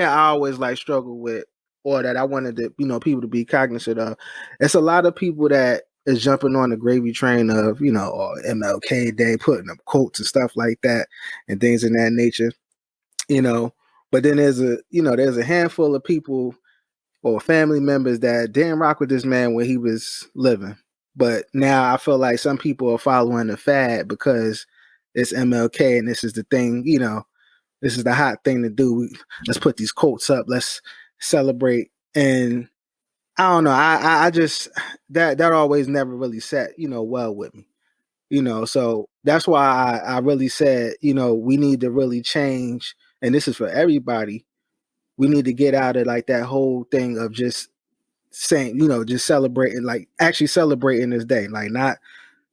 always like struggle with, or that I wanted to, you know, people to be cognizant of, it's a lot of people that is jumping on the gravy train of, you know, or MLK Day, putting up quotes and stuff like that and things in that nature, you know. But then there's a handful of people or family members that didn't rock with this man when he was living. But now I feel like some people are following the fad because it's MLK and this is the thing, you know, this is the hot thing to do. Let's put these quotes up. Let's celebrate. And I don't know. I just that always never really sat, you know, well with me. You know, so that's why I really said, you know, we need to really change. And this is for everybody. We need to get out of like that whole thing of just saying, you know, just celebrating, like actually celebrating this day, like not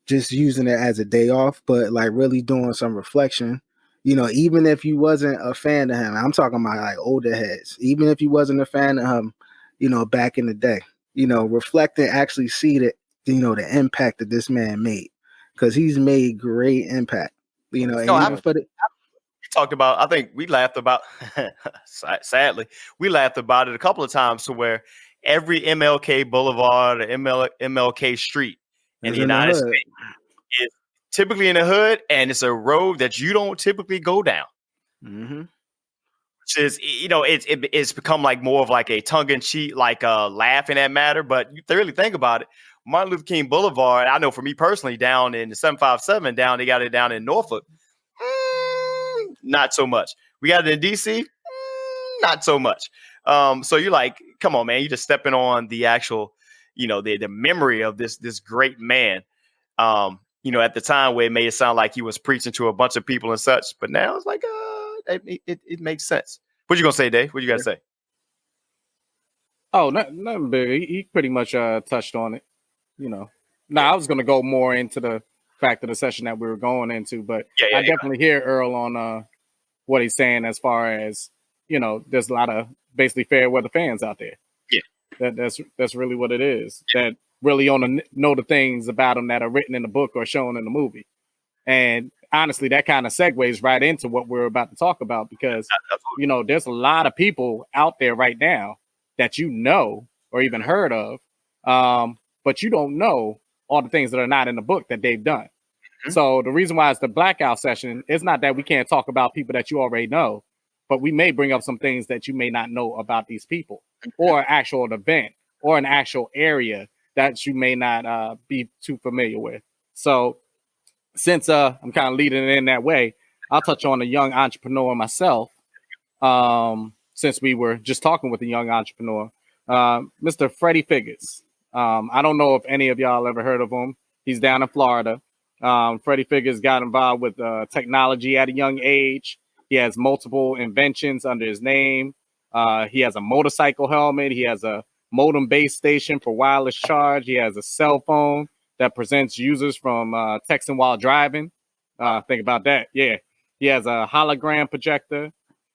just using it as a day off, but like really doing some reflection. You know, even if you wasn't a fan of him, I'm talking about like older heads, even if you wasn't a fan of him, you know, back in the day, you know, reflect and actually see that, you know, the impact that this man made, because he's made great impact, you know, and No, even for the talked about, I think we laughed about, sadly, we laughed about it a couple of times to where every MLK Boulevard or MLK Street in the United States is typically in the hood, and it's a road that you don't typically go down. Mm-hmm. Which is, you know, it's become like more of like a tongue-in-cheek, like laugh in that matter. But you really think about it, Martin Luther King Boulevard, I know for me personally, down in the 757, they got it down in Norfolk. Not so much. We got it in DC, not so much. So you're like, come on, man, you're just stepping on the actual, you know, the memory of this great man. You know, at the time where it made it sound like he was preaching to a bunch of people and such, but now it's like, it makes sense. What you gonna say, Dave? What you gotta say? Oh, nothing big. He pretty much touched on it. You know, now I was gonna go more into the fact of the session that we were going into, but I definitely hear Earl on what he's saying as far as, you know, there's a lot of basically fair weather fans out there. Yeah, that's really what it is. That really know the things about him that are written in the book or shown in the movie. And honestly, that kind of segues right into what we're about to talk about, because, you know, there's a lot of people out there right now that you know or even heard of, but you don't know all the things that are not in the book that they've done. Mm-hmm. So the reason why it's the blackout session is not that we can't talk about people that you already know, but we may bring up some things that you may not know about these people, or an actual event or an actual area that you may not be too familiar with. So since I'm kind of leading it in that way, I'll touch on a young entrepreneur myself. Since we were just talking with a young entrepreneur, Mr. Freddie Figures. I don't know if any of y'all ever heard of him. He's down in Florida. Freddie Figures got involved with technology at a young age. He has multiple inventions under his name. He has a motorcycle helmet. He has a modem base station for wireless charge. He has a cell phone that presents users from texting while driving. Think about that. Yeah. He has a hologram projector.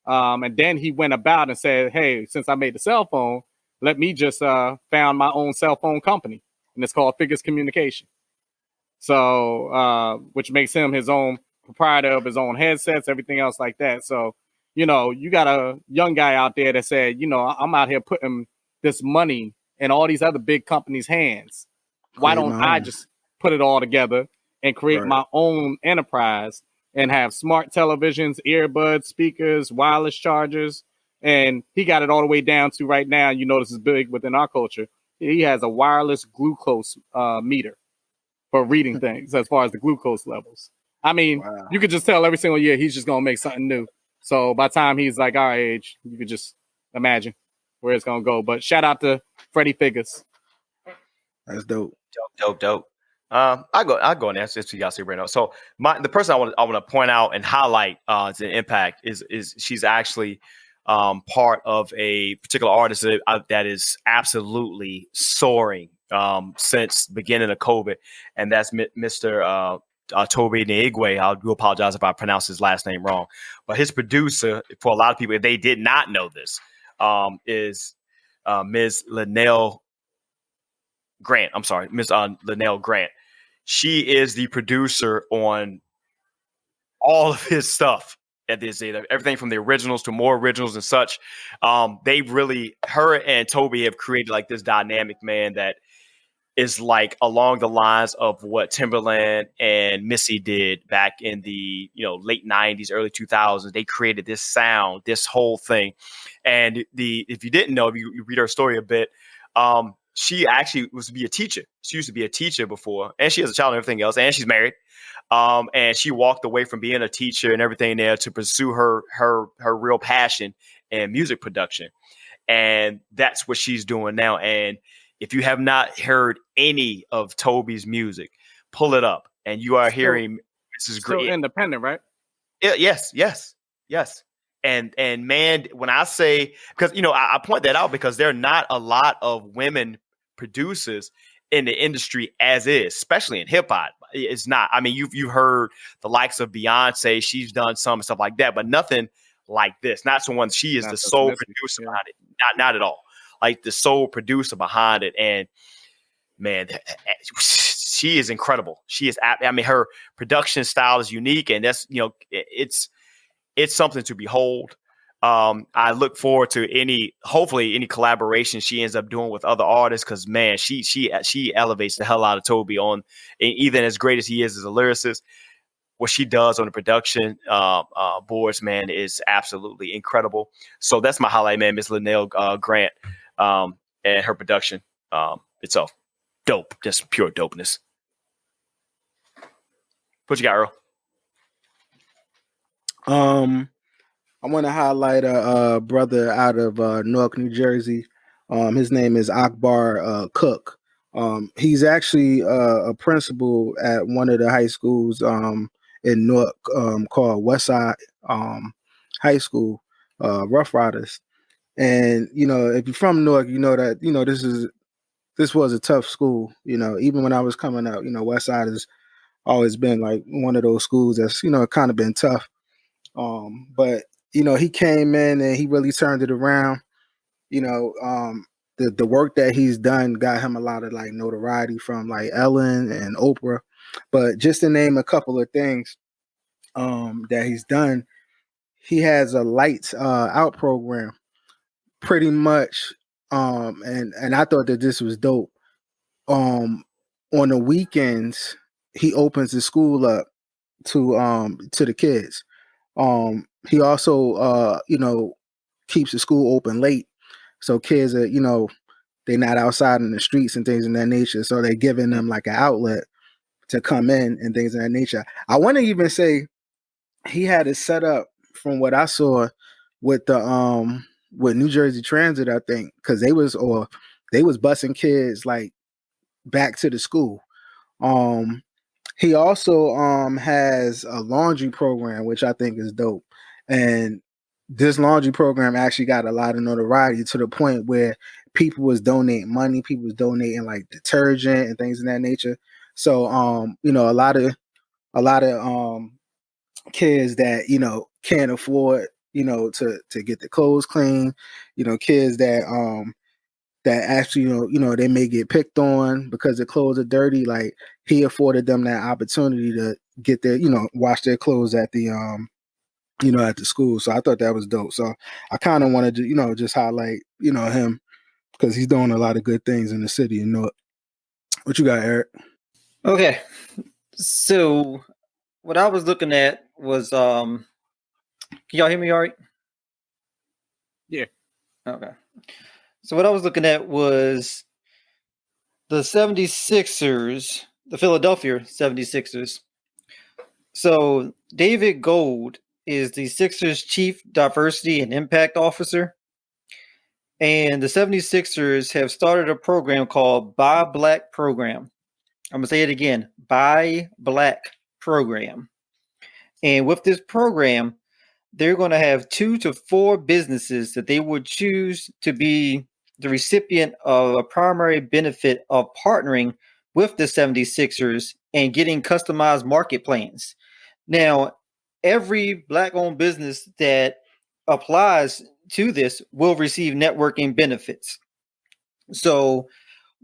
And then he went about and said, hey, since I made the cell phone, let me just found my own cell phone company. And it's called Figures Communication. So, which makes him his own proprietor of his own headsets, everything else like that. So, you know, you got a young guy out there that said, you know, I'm out here putting this money in all these other big companies' hands. Why don't I just put it all together and create my own enterprise and have smart televisions, earbuds, speakers, wireless chargers. And he got it all the way down to right now. You know, this is big within our culture. He has a wireless glucose meter for reading things as far as the glucose levels. I mean, you could just tell every single year he's just going to make something new. So by the time he's like our age, you could just imagine where it's going to go. But shout out to Freddie Figures. That's dope. Dope. I go and answer this to y'all see right now. So the person I want to point out and highlight the impact is she's actually part of a particular artist that is absolutely soaring since the beginning of COVID, and that's Mr. Toby Nigwe. I do apologize if I pronounce his last name wrong, but his producer, for a lot of people, if they did not know this, is Ms. Linnell Grant. I'm sorry, Ms. Linnell Grant. She is the producer on all of his stuff at this day. Everything from the originals to more originals and such. They really, her and Toby have created like this dynamic, man, that is like along the lines of what Timberland and Missy did back in the late 90s, early 2000s. They created this sound, this whole thing. And if you didn't know, if you read her story a bit, she actually was to be a teacher. She used to be a teacher before, and she has a child and everything else, and she's married. And she walked away from being a teacher and everything there to pursue her real passion in music production. And that's what she's doing now. And if you have not heard any of Toby's music, pull it up, and you are hearing this is great. Still independent, right? Yes. And man, when I say, because I point that out because there are not a lot of women producers in the industry as is, especially in hip hop. It's not. I mean, you've heard the likes of Beyonce. She's done some stuff like that, but nothing like this. Not someone. She is the sole producer behind it. Not at all. Like the sole producer behind it. And man, she is incredible. She is. I mean, her production style is unique, and that's it's something to behold. I look forward to hopefully any collaboration she ends up doing with other artists, because man, she elevates the hell out of Toby on, even as great as he is as a lyricist. What she does on the production boards, man, is absolutely incredible. So that's my highlight, man, Miss Linnell Grant, and her production itself. Dope, just pure dopeness. What you got, Earl? I want to highlight a brother out of Newark, New Jersey. His name is Akbar Cook. He's actually a principal at one of the high schools in Newark called Westside High School, Rough Riders. And if you're from Newark, you know that this was a tough school. Even when I was coming up, Westside has always been like one of those schools that's kind of been tough. But he came in and he really turned it around. The work that he's done got him a lot of like notoriety from like Ellen and Oprah. But just to name a couple of things that he's done, he has a lights out program pretty much. And I thought that this was dope. On the weekends, he opens the school up to the kids. He also, keeps the school open late. So kids are, they're not outside in the streets and things of that nature. So they're giving them like an outlet to come in and things of that nature. I want to even say he had it set up from what I saw with the, with New Jersey Transit, I think, because they was busing kids like back to the school. He also has a laundry program, which I think is dope. And this laundry program actually got a lot of notoriety to the point where people was donating money, people was donating like detergent and things of that nature. So a lot of kids that can't afford to get the clothes clean, kids that actually they may get picked on because their clothes are dirty. Like he afforded them that opportunity to get their wash their clothes at the at the school. So I thought that was dope. So I kind of wanted to just highlight him because he's doing a lot of good things in the city. What you got, Eric? Okay, So what I was looking at was can y'all hear me all right? Yeah. Okay. So what I was looking at was the 76ers, the Philadelphia 76ers. So David Gold is the Sixers chief diversity and impact officer. And the 76ers have started a program called Buy Black Program. I'm going to say it again, Buy Black Program. And with this program, they're going to have 2 to 4 businesses that they would choose to be the recipient of a primary benefit of partnering with the 76ers and getting customized market plans. Now, every Black-owned business that applies to this will receive networking benefits. So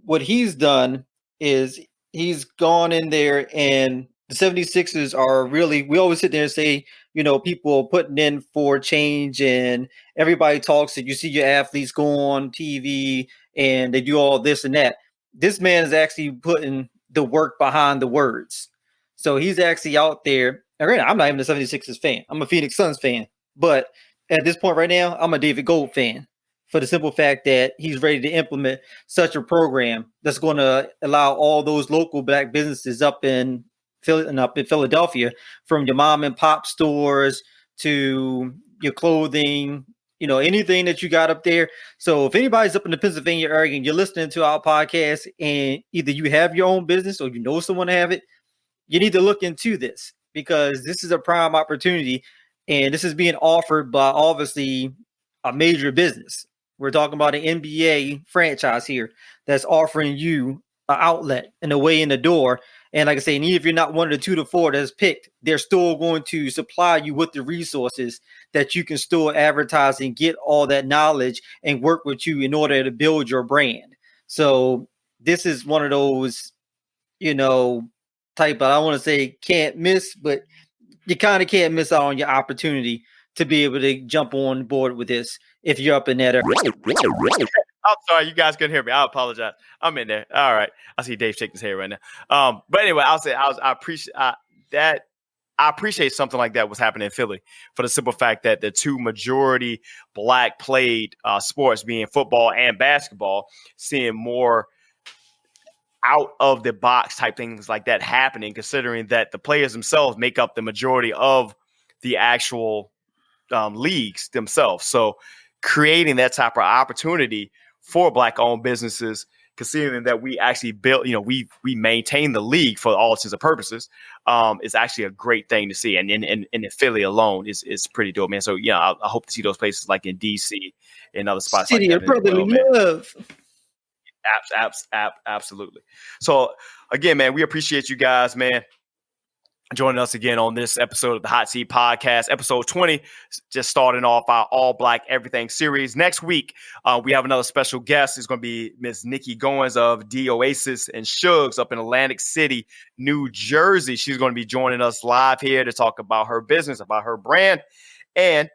what he's done is he's gone in there, and the 76ers are really, we always sit there and say, people putting in for change, and everybody talks that you see your athletes go on TV and they do all this and that. This man is actually putting the work behind the words. So he's actually out there. And right now, I'm not even a 76ers fan. I'm a Phoenix Suns fan. But at this point right now, I'm a David Gold fan, for the simple fact that he's ready to implement such a program that's going to allow all those local Black businesses up in Philadelphia, from your mom and pop stores to your clothing, anything that you got up there. So if anybody's up in the Pennsylvania area and you're listening to our podcast and either you have your own business or you know someone have it, you need to look into this, because this is a prime opportunity, and this is being offered by obviously a major business. We're talking about an NBA franchise here that's offering you an outlet and a way in the door. And like I say, even if you're not one of the 2 to 4 that's picked, they're still going to supply you with the resources that you can still advertise and get all that knowledge and work with you in order to build your brand. So this is one of those, type of, I want to say can't miss, but you kind of can't miss out on your opportunity to be able to jump on board with this if you're up in that area. I'm sorry, you guys couldn't hear me. I apologize. I'm in there. All right. I see Dave shaking his head right now. But anyway, I appreciate that. I appreciate something like that was happening in Philly, for the simple fact that the 2 majority Black played sports, being football and basketball, seeing more out of the box type things like that happening, considering that the players themselves make up the majority of the actual leagues themselves. So creating that type of opportunity for Black-owned businesses, considering that we actually built, we maintain the league for all intents and purposes, is actually a great thing to see. And in Philly alone is pretty dope, man. So I hope to see those places like in DC and other spots City like of brotherly love. Absolutely. So again, man, we appreciate you guys, man, joining us again on this episode of the Hot Seat Podcast, episode 20, just starting off our All Black Everything series. Next week, we have another special guest. It's going to be Miss Nikki Goins of D Oasis and Shugs up in Atlantic City, New Jersey. She's going to be joining us live here to talk about her business, about her brand, and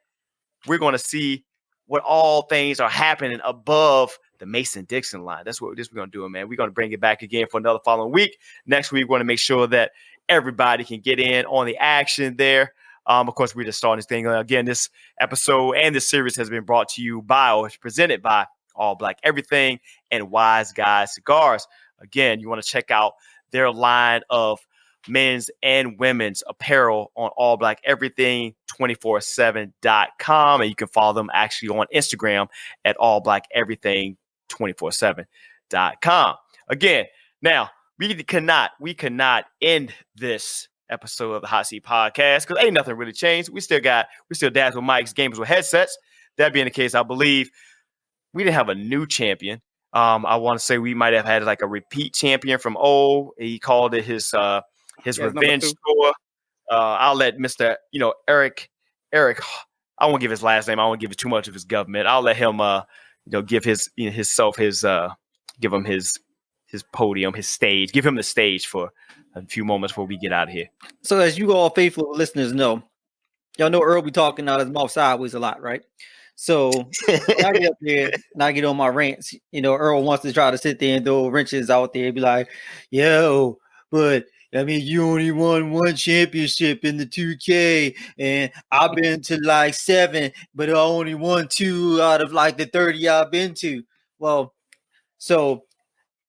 we're going to see what all things are happening above the Mason-Dixon line. That's what we're going to do, man. We're going to bring it back again for another following week. Next week, we're going to make sure that everybody can get in on the action there. Of course, we're just starting this thing. Again, this episode and this series has been brought to you by, or presented by, All Black Everything and Wise Guys Cigars. Again, you want to check out their line of men's and women's apparel on All Black Everything 247.com, and you can follow them actually on Instagram at All Black Everything 247.com. Again, now we cannot end this episode of the Hot Seat Podcast because ain't nothing really changed. We still dads with mics, gamers with headsets. That being the case, I believe we didn't have a new champion. I want to say we might have had like a repeat champion from old. He called it his revenge score. I'll let Mr. Eric. I won't give his last name. I won't give it too much of his government. I'll let him give give him his podium, his stage. Give him the stage for a few moments before we get out of here. So as you all faithful listeners know, y'all know Earl be talking out his mouth sideways a lot, right? So when I get up there and I get on my rants, Earl wants to try to sit there and throw wrenches out there and be like, yo, but I mean, you only won one championship in the 2K, and I've been to like 7, but I only won 2 out of like the 30 I've been to. Well, so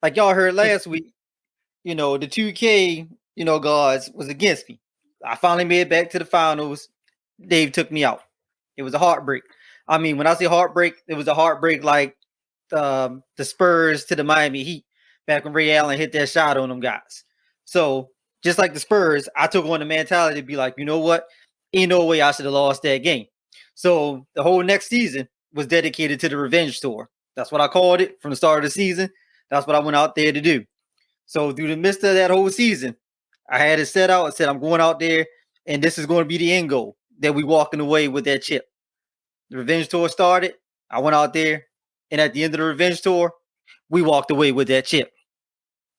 like y'all heard last week, the 2K, gods was against me. I finally made it back to the finals. Dave took me out. It was a heartbreak. I mean, when I say heartbreak, it was a heartbreak like the Spurs to the Miami Heat back when Ray Allen hit that shot on them guys. So just like the Spurs, I took on the mentality to be like, you know what? Ain't no way I should have lost that game. So the whole next season was dedicated to the revenge tour. That's what I called it from the start of the season. That's what I went out there to do. So through the midst of that whole season, I had it set out. I said, I'm going out there, and this is going to be the end goal, that we walking away with that chip. The revenge tour started. I went out there, and at the end of the revenge tour, we walked away with that chip.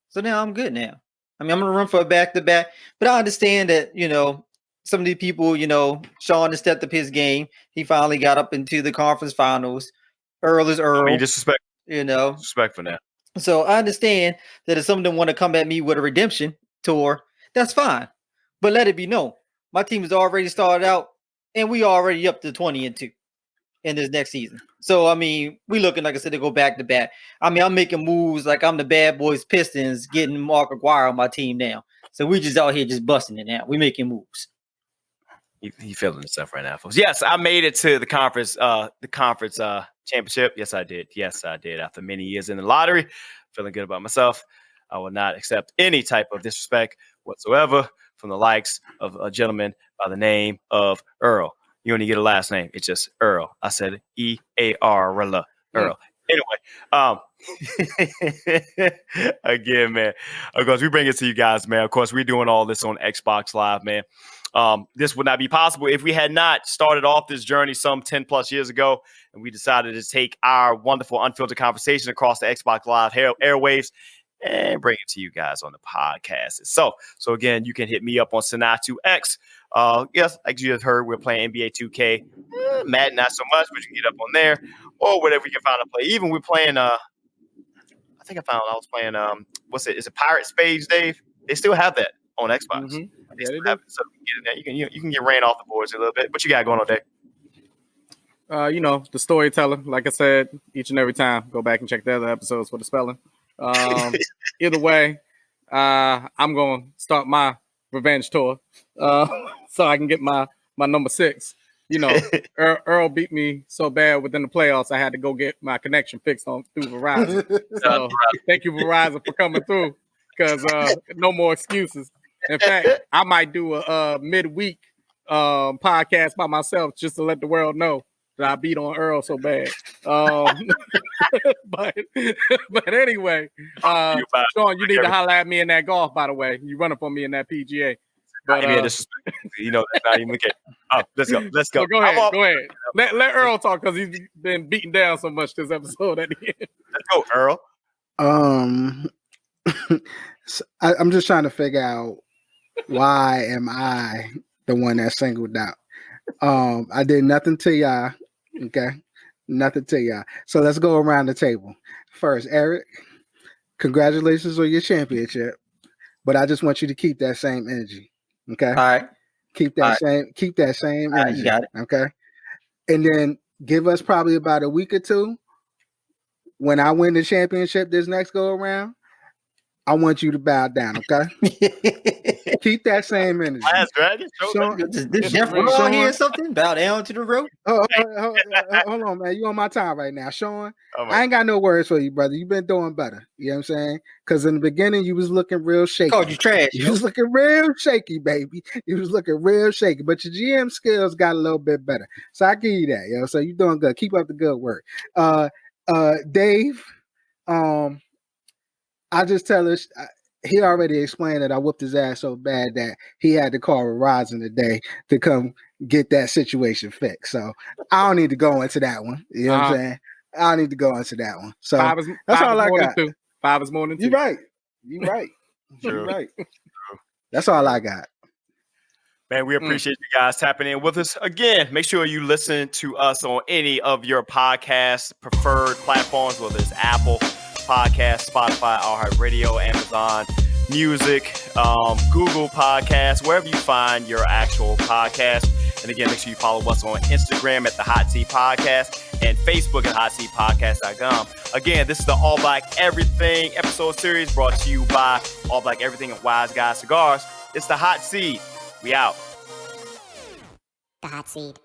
So now I'm good now. I mean, I'm going to run for a back-to-back, but I understand that, some of these people, Sean has stepped up his game. He finally got up into the conference finals. Earl is Earl. I mean, disrespectful now. So I understand that if some of them want to come at me with a redemption tour, that's fine. But let it be known, my team has already started out, and we already up to 20-2 in this next season. So, I mean, we looking, like I said, to go back-to-back. I mean, I'm making moves like I'm the Bad Boys Pistons getting Mark Aguirre on my team now. So we just out here just busting it now. We making moves. He feeling himself right now, folks. Yes, I made it to the conference championship. Yes, I did. After many years in the lottery, feeling good about myself. I will not accept any type of disrespect whatsoever from the likes of a gentleman by the name of Earl. You only get a last name. It's just Earl. I said Earl. Earl. Anyway, again, man, of course, we bring it to you guys, man. Of course, we're doing all this on Xbox Live, man. This would not be possible if we had not started off this journey some 10 plus years ago, and we decided to take our wonderful unfiltered conversation across the Xbox Live airwaves and bring it to you guys on the podcast. So again, you can hit me up on Sinatu2X. Yes, like you just heard, we're playing NBA 2K. Madden, not so much, but you can get up on there or whatever you can find to play. Even we're playing, I was playing, is it Pirate Spades, Dave? They still have that on Xbox. Mm-hmm. They still have it, so you can get ran off the boards a little bit. What you got going on, Dave? The storyteller, like I said, each and every time, go back and check the other episodes for the spelling. Either way, I'm going to start my revenge tour so I can get my number 6. Earl beat me so bad within the playoffs, I had to go get my connection fixed through Verizon. So thank you, Verizon, for coming through, because no more excuses. In fact, I might do a midweek podcast by myself just to let the world know that I beat on Earl so bad. But anyway, Sean, you need to holler at me in that golf, by the way. You running for me in that PGA. But, that's not even okay. Oh, let's go. So go ahead. Let Earl talk, because he's been beaten down so much this episode at the end. Let's go, Earl. So I'm just trying to figure out, why am I the one that's singled out? I did nothing to y'all. Okay. Nothing to y'all. So let's go around the table. First, Eric, congratulations on your championship. But I just want you to keep that same energy. Okay. All right. Keep that same energy. You got it. Okay. And then give us probably about a week or two. When I win the championship this next go around, I want you to bow down, okay? Keep that same energy. Last dragon? Did Jeff Ron hear something? Bow down to the rope? Hold on, man. You on my time right now. Sean, I ain't got no words for you, brother. You've been doing better. You know what I'm saying? Because in the beginning, you was looking real shaky. Called you trash. You was looking real shaky, baby. You was looking real shaky. But your GM skills got a little bit better. So I give you that, So you're doing good. Keep up the good work. Dave, I just tell us, he already explained that I whooped his ass so bad that he had to call Verizon today to come get that situation fixed. So I don't need to go into that one. You know what I'm saying? I don't need to go into that one. So that's all I got. 5 is more than 2. You're right. You're right. That's all I got. Man, we appreciate you guys tapping in with us. Again, make sure you listen to us on any of your podcast preferred platforms, whether it's Apple Podcast, Spotify, iHeartRadio, Amazon, Music, Google Podcasts, wherever you find your actual podcast. And again, make sure you follow us on Instagram at the Hot Seat Podcast and Facebook at hotseatpodcast.com. Again, this is the All Black Everything episode series brought to you by All Black Everything and Wise Guy Cigars. It's the Hot Seat. We out. The Hot Seat.